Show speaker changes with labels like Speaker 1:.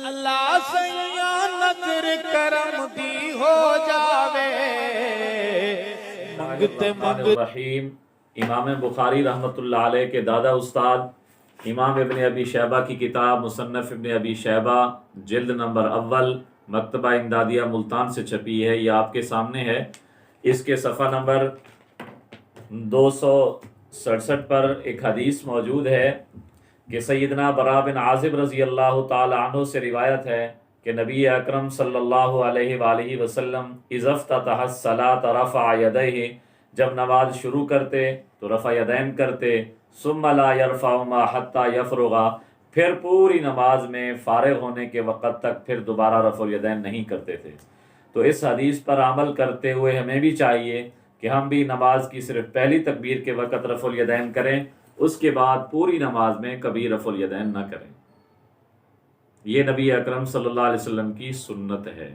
Speaker 1: اللہ سیاں نظر کرم دی ہو جاوے منگتے منگتے
Speaker 2: الرحیم۔ امام بخاری رحمۃ اللہ علیہ کے دادا استاد امام ابن ابی شیبہ کی کتاب مصنف ابن ابی شیبہ جلد نمبر اول مکتبہ امدادیہ ملتان سے چھپی ہے، یہ آپ کے سامنے ہے۔ اس کے صفحہ نمبر 267 پر ایک حدیث موجود ہے کہ سیدنا برابن عازب رضی اللہ تعالی عنہ سے روایت ہے کہ نبی اکرم صلی اللہ علیہ وآلہ وسلم اذا افتتح الصلاۃ رفع یدیہ، جب نماز شروع کرتے تو رفع یدین کرتے، ثم لا يرفعهما حتى یفرغ، پھر پوری نماز میں فارغ ہونے کے وقت تک پھر دوبارہ رفع الیدین نہیں کرتے تھے۔ تو اس حدیث پر عمل کرتے ہوئے ہمیں بھی چاہیے کہ ہم بھی نماز کی صرف پہلی تکبیر کے وقت رفع الیدین کریں، اس کے بعد پوری نماز میں کبھی رفع الیدین نہ کریں۔ یہ نبی اکرم صلی اللہ علیہ وسلم کی سنت ہے۔